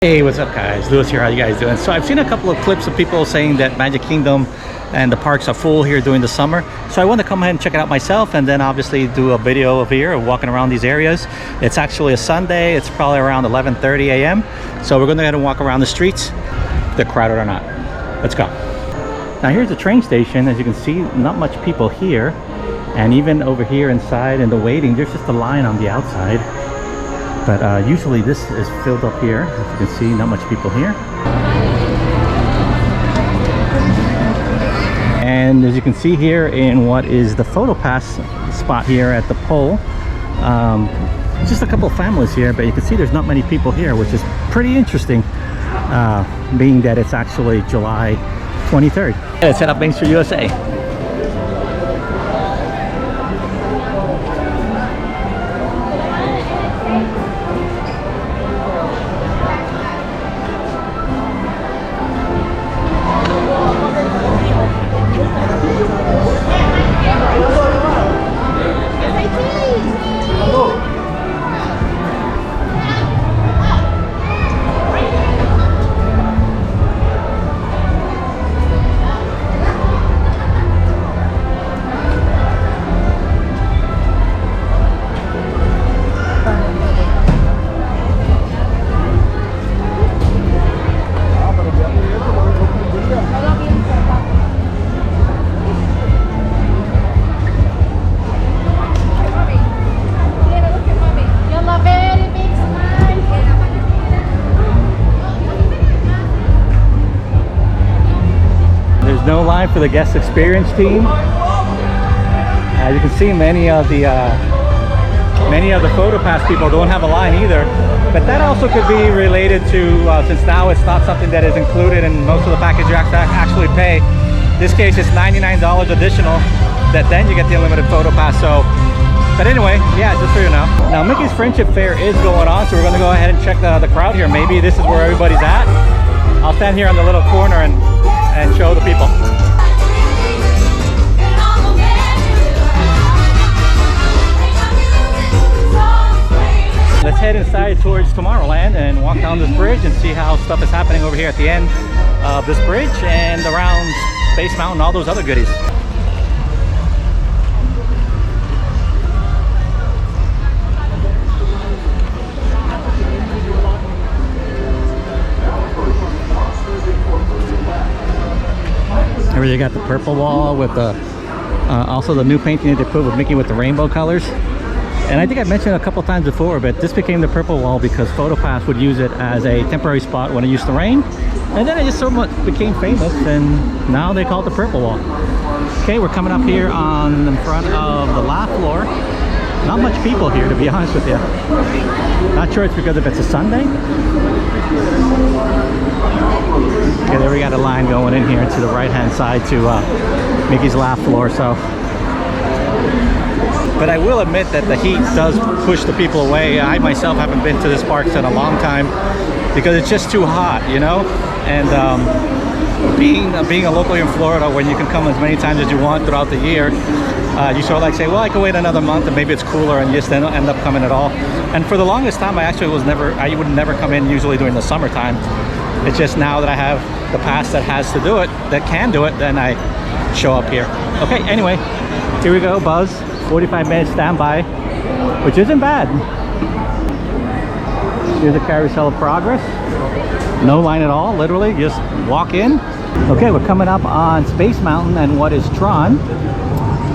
Hey, what's up guys? Lewis here. How you guys doing? So I've seen a couple of clips of people saying that Magic Kingdom and the parks are full here during the summer. So I want to come ahead and check it out myself and then obviously do a video of here of walking around these areas. It's actually a Sunday. It's probably around 11:30 a.m. So we're going to go ahead and walk around the streets, if they're crowded or not. Let's go. Now here's the train station. As you can see, not much people here. And even over here inside in the waiting, there's just a line on the outside. But usually this is filled up here. As you can see, not much people here. And as you can see here in what is the photo pass spot here at the pole, just a couple of families here, but you can see there's not many people here, which is pretty interesting, being that it's actually July 23rd. Let's head up Main Street, USA. No line for the guest experience team. As you can see, many of the photo pass people don't have a line either, but that also could be related to since now it's not something that is included in most of the package you actually pay. In this case it's $99 additional, that then you get the unlimited photo pass. So but anyway, yeah, just so you know. Now Mickey's Friendship Fair is going on, so we're going to go ahead and check the crowd here. Maybe this is where everybody's at. I'll stand here on the little corner and show the people. Let's head inside towards Tomorrowland and walk down this bridge and see how stuff is happening over here at the end of this bridge and around Space Mountain, all those other goodies. Here you got the purple wall with the also the new painting that they put with Mickey with the rainbow colors. And I think I mentioned a couple times before, but this became the purple wall because PhotoPass would use it as a temporary spot when it used to rain. And then it just so much became famous, and now they call it the purple wall. Okay, we're coming up here on in front of the laugh floor. Not much people here, to be honest with you. Not sure it's because if it's a Sunday. Okay, there we got a line going in here to the right hand side to Mickey's laugh floor. So, but I will admit that the heat does push the people away. I myself haven't been to this park in a long time because it's just too hot, you know. And being a local in Florida, when you can come as many times as you want throughout the year, you sort of like say, well, I can wait another month and maybe it's cooler, and just then end up coming at all. And for the longest time, I would never come in usually during the summertime. It's just now that I have the pass that has to do it, that can do it, then I show up here. Okay, anyway, here we go, Buzz. 45 minutes standby, which isn't bad. Here's the Carousel of Progress. No line at all, literally, just walk in. Okay, we're coming up on Space Mountain and what is Tron.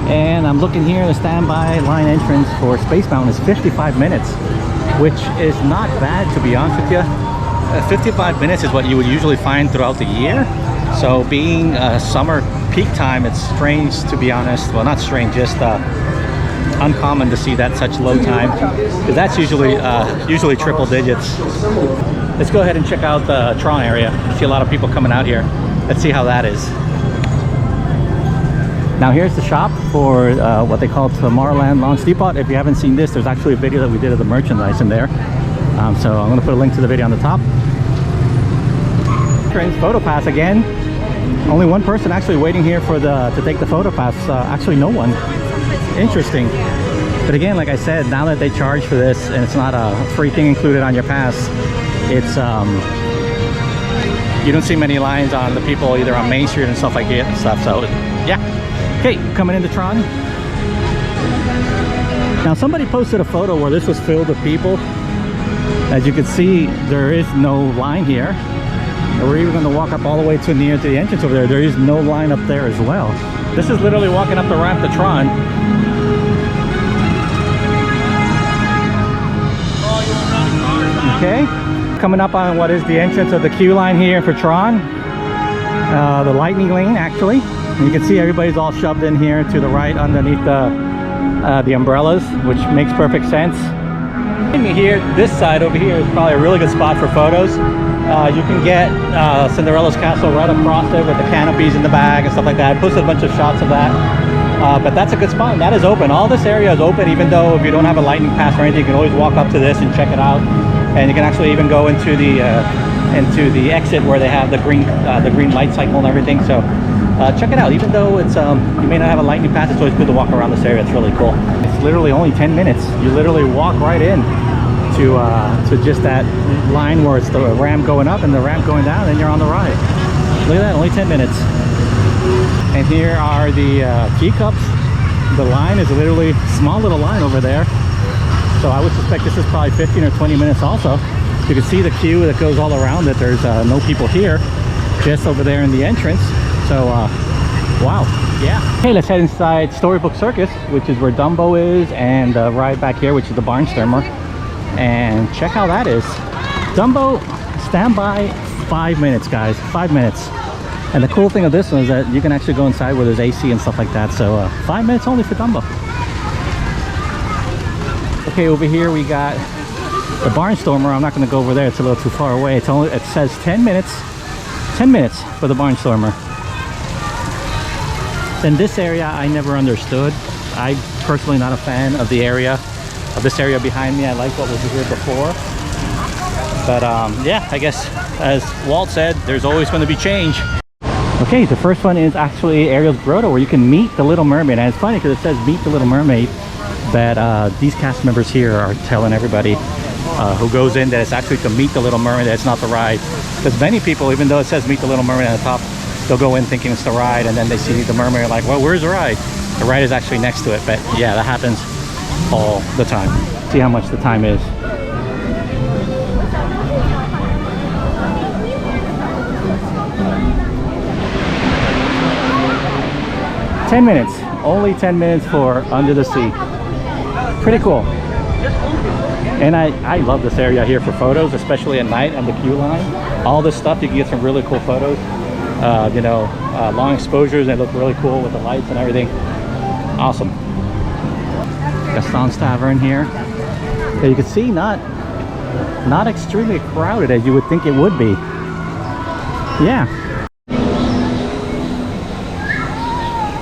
And I'm looking here, the standby line entrance for Space Mountain is 55 minutes, which is not bad, to be honest with you. 55 minutes is what you would usually find throughout the year. So being summer peak time, it's strange, to be honest. Well, not strange, just uncommon to see that such low time, because that's usually triple digits. Let's go ahead and check out the Tron area. I see a lot of people coming out here. Let's see how that is. Now here's the shop for what they call Tomorrowland Launch Depot. If you haven't seen this, there's actually a video that we did of the merchandise in there. So I'm going to put a link to the video on the top. Train's photo pass again. Only one person actually waiting here for to take the photo pass. Actually no one. Interesting. But again, like I said, now that they charge for this and it's not a free thing included on your pass, it's you don't see many lines on the people either on Main Street and stuff like that and stuff. So yeah. Okay, coming into Tron. Now somebody posted a photo where this was filled with people. As you can see, there is no line here. And we're even going to walk up all the way to near to the entrance over there. There is no line up there as well. This is literally walking up the ramp to Tron. Okay, coming up on what is the entrance of the queue line here for Tron. The lightning lane, actually. And you can see everybody's all shoved in here to the right underneath the umbrellas, which makes perfect sense. Here, this side over here is probably a really good spot for photos. You can get Cinderella's castle right across there with the canopies in the back and stuff like that. I posted a bunch of shots of that. But that's a good spot, and that is open. All this area is open, even though if you don't have a lightning pass or anything, you can always walk up to this and check it out. And you can actually even go into the exit where they have the green light cycle and everything. So check it out. Even though it's you may not have a lightning pass, it's always good to walk around this area. It's really cool. It's literally only 10 minutes. You literally walk right in to just that line where it's the ramp going up and the ramp going down, and you're on the ride. Look at that, only 10 minutes. And here are the teacups. The line is literally a small little line over there. So I would suspect this is probably 15 or 20 minutes also. You can see the queue that goes all around it. There's no people here, just over there in the entrance. So, wow, yeah. Okay, let's head inside Storybook Circus, which is where Dumbo is, and right back here, which is the Barnstormer. And check how that is. Dumbo, stand by 5 minutes, guys, 5 minutes. And the cool thing of this one is that you can actually go inside where there's AC and stuff like that. So 5 minutes only for Dumbo. Okay, over here we got the Barnstormer. I'm not going to go over there, it's a little too far away. It's only, it says 10 minutes for the Barnstormer. Then this area I never understood. I'm personally not a fan of the area, of this area behind me. I like what was here before. But yeah, I guess as Walt said, there's always going to be change. Okay, the first one is actually Ariel's Grotto, where you can meet the Little Mermaid. And it's funny because it says meet the Little Mermaid, that these cast members here are telling everybody who goes in that it's actually to meet the Little Mermaid, that it's not the ride. Because many people, even though it says meet the Little Mermaid on the top, they'll go in thinking it's the ride, and then they see the mermaid like, well, where's the ride? The ride is actually next to it. But yeah, that happens all the time. See how much the time is. $10 minutes, only 10 minutes for Under the Sea. Pretty cool. And I love this area here for photos, especially at night on the queue line. All this stuff, you can get some really cool photos. You know, long exposures, they look really cool with the lights and everything. Awesome. Gaston's Tavern here. Yeah, you can see not extremely crowded as you would think it would be. Yeah.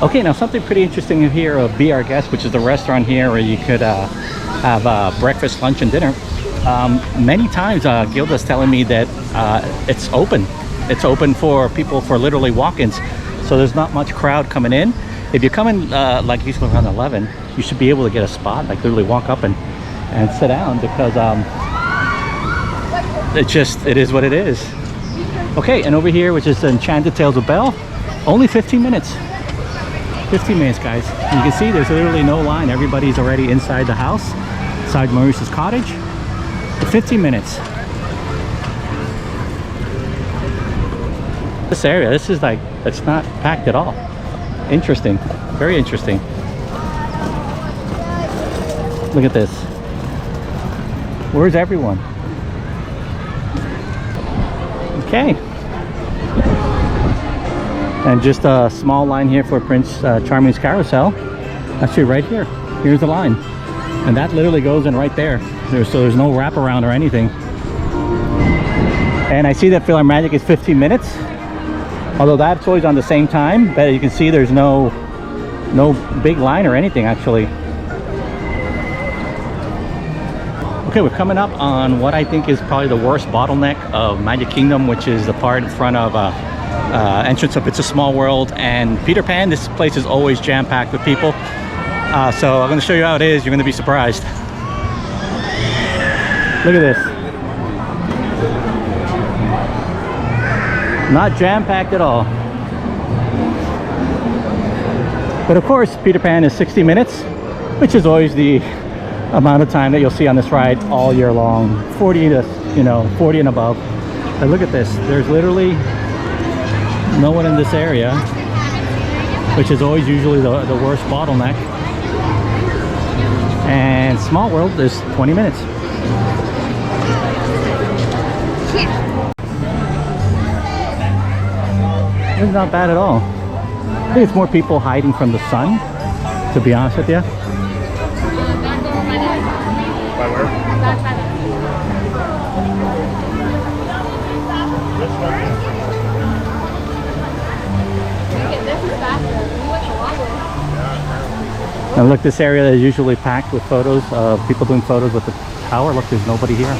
Okay, now something pretty interesting here of Be Our Guest, which is the restaurant here where you could have breakfast, lunch, and dinner. Many times Gilda's telling me that it's open. It's open for people for literally walk-ins. So there's not much crowd coming in. If you come in like usually around 11, you should be able to get a spot, like literally walk up and sit down, because it is what it is. Okay, and over here, which is the Enchanted Tales of Belle, only 15 minutes. 15 minutes, guys. And you can see there's literally no line. Everybody's already inside the house, inside Maurice's cottage. For 15 minutes. This area, this is like, it's not packed at all. Interesting, very interesting. Look at this. Where's everyone? Okay. And just a small line here for Prince Charming's Carousel. Actually right here, here's the line. And that literally goes in right there. So there's no wraparound or anything. And I see that Philharmonic is 15 minutes. Although that's always on the same time. But you can see there's no big line or anything actually. Okay, we're coming up on what I think is probably the worst bottleneck of Magic Kingdom, which is the part in front of entrance of It's a Small World and Peter Pan. This place is always jam-packed with people. So I'm going to show you how it is. You're going to be surprised. Look at this. Not jam-packed at all. But of course, Peter Pan is 60 minutes, which is always the amount of time that you'll see on this ride all year long. 40 to, 40 and above. But look at this. There's literally no one in this area, which is always usually the worst bottleneck. And Small World is 20 minutes. It's not bad at all. I think it's more people hiding from the sun, to be honest with you. By where? And look, this area is usually packed with photos of people doing photos with the tower. Look, there's nobody here.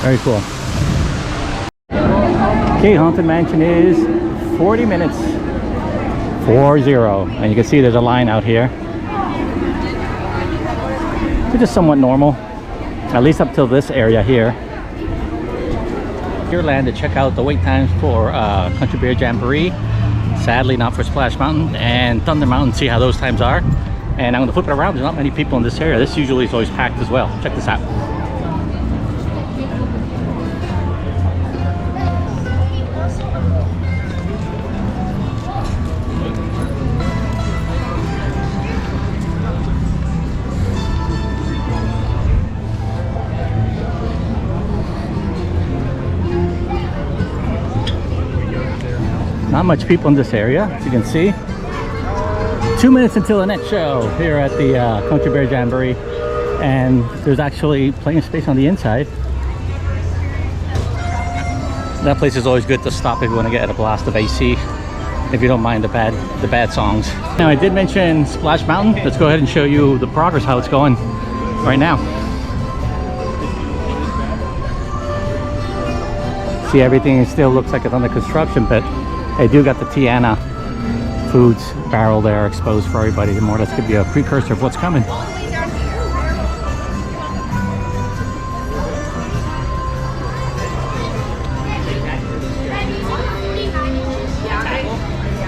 Very cool. Okay, Haunted Mansion is 40 minutes. 40. And you can see there's a line out here. Which is somewhat normal, at least up till this area here. Frontierland to check out the wait times for Country Bear Jamboree. Sadly, not for Splash Mountain and Thunder Mountain. See how those times are. And I'm going to flip it around. There's not many people in this area. This usually is always packed as well. Check this out. Not much people in this area, as you can see. 2 minutes until the next show here at the Country Bear Jamboree. And there's actually plenty of space on the inside. That place is always good to stop if you want to get a blast of AC, if you don't mind the bad songs. Now, I did mention Splash Mountain. Let's go ahead and show you the progress, how it's going right now. See, everything still looks like it's under construction, but they do got the Tiana Foods barrel there exposed for everybody to more or less give you a precursor of what's coming.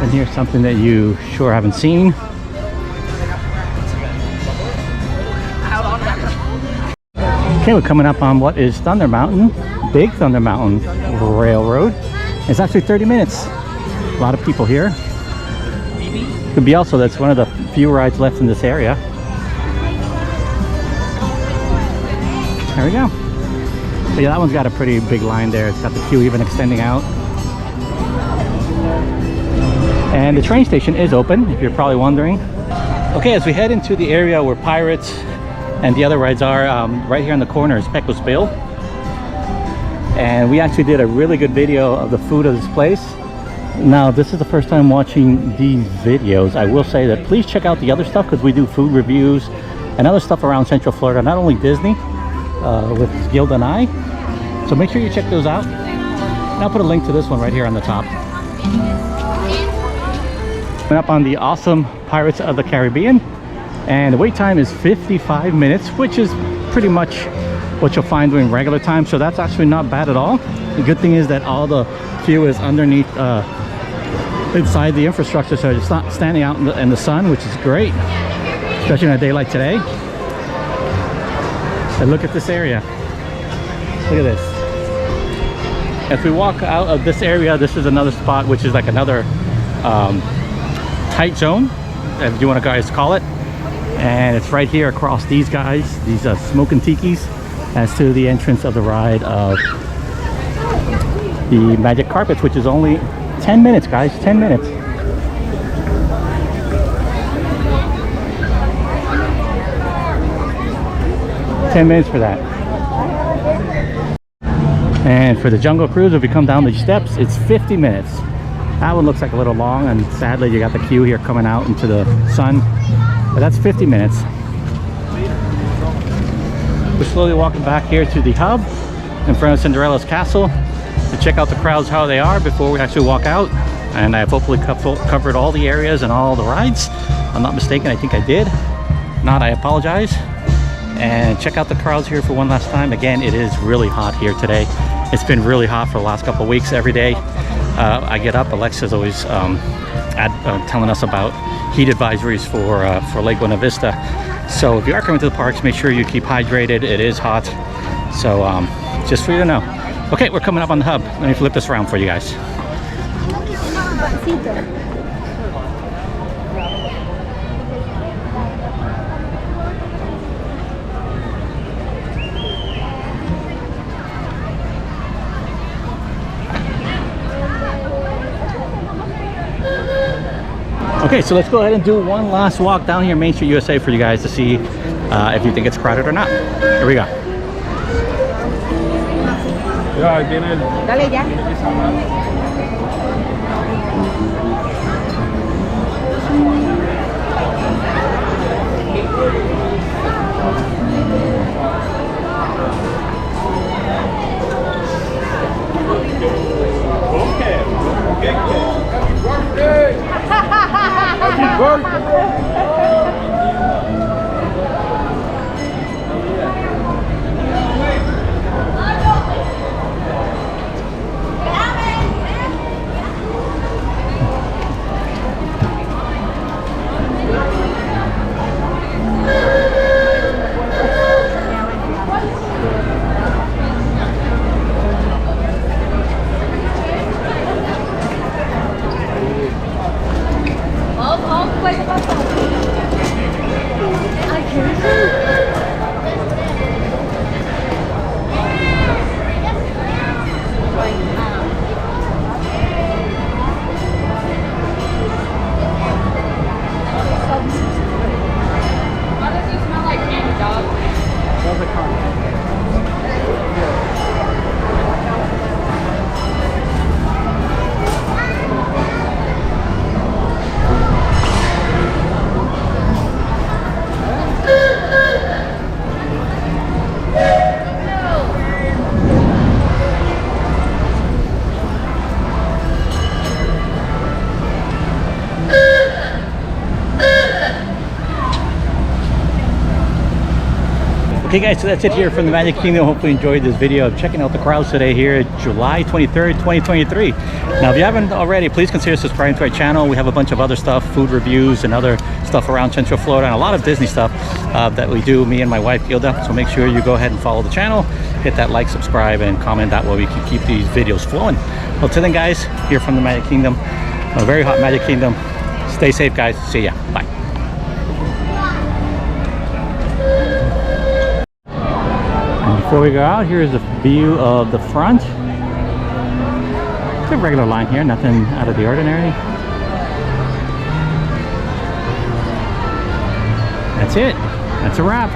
And here's something that you sure haven't seen. Okay, we're coming up on what is Thunder Mountain, Big Thunder Mountain Railroad. It's actually 30 minutes. A lot of people here. Could be also that's one of the few rides left in this area. There we go. So yeah, that one's got a pretty big line there. It's got the queue even extending out. And the train station is open, if you're probably wondering. Okay, as we head into the area where Pirates and the other rides are, right here in the corner is Pecos Bill. And we actually did a really good video of the food of this place. Now, this is the first time watching these videos. I will say that please check out the other stuff, because we do food reviews and other stuff around Central Florida, not only Disney, with Gilda and I. So make sure you check those out. And I'll put a link to this one right here on the top. Coming up on the awesome Pirates of the Caribbean. And the wait time is 55 minutes, which is pretty much what you'll find during regular time. So that's actually not bad at all. The good thing is that all the queue is underneath inside the infrastructure, so it's not standing out in the sun, which is great, especially on a day like today. And look at this area. Look at this. If we walk out of this area, this is another spot, which is like another tight zone, if you want to guys call it. And it's right here across these guys, these smoking tikis, as to the entrance of the ride of the Magic Carpets, which is only 10 minutes, guys. 10 minutes. For that. And for the Jungle Cruise, if you come down these steps, it's 50 minutes. That one looks like a little long, and sadly you got the queue here coming out into the sun, but that's 50 minutes. We're slowly walking back here to the hub in front of Cinderella's castle to check out the crowds, how they are, before we actually walk out. And I've hopefully covered all the areas and all the rides. If I'm not mistaken, I think I did. If not, I apologize. and check out the crowds here for one last time. Again, it is really hot here today. It's been really hot for the last couple of weeks. Every day I get up, Alexa's always telling us about heat advisories for Lake Buena Vista. So if you are coming to the parks, make sure you keep hydrated. It is hot. So just for you to know. Okay, we're coming up on the hub. Let me flip this around for you guys. Okay, so let's go ahead and do one last walk down here Main Street USA for you guys to see if you think it's crowded or not. Here we go. Dale ya. Okay guys, so that's it here from the Magic Kingdom. Hopefully you enjoyed this video of checking out the crowds today here, July 23rd, 2023. Now if you haven't already, please consider subscribing to our channel. We have a bunch of other stuff, food reviews and other stuff around Central Florida, and a lot of Disney stuff that we do, me and my wife Gilda. So make sure you go ahead and follow the channel, hit that like, subscribe, and comment. That way we can keep these videos flowing. Well, till then guys, here from the Magic Kingdom, a very hot Magic Kingdom. Stay safe guys, see ya, bye. Before we go out, here's a view of the front. It's a regular line here, nothing out of the ordinary. That's it. That's a wrap.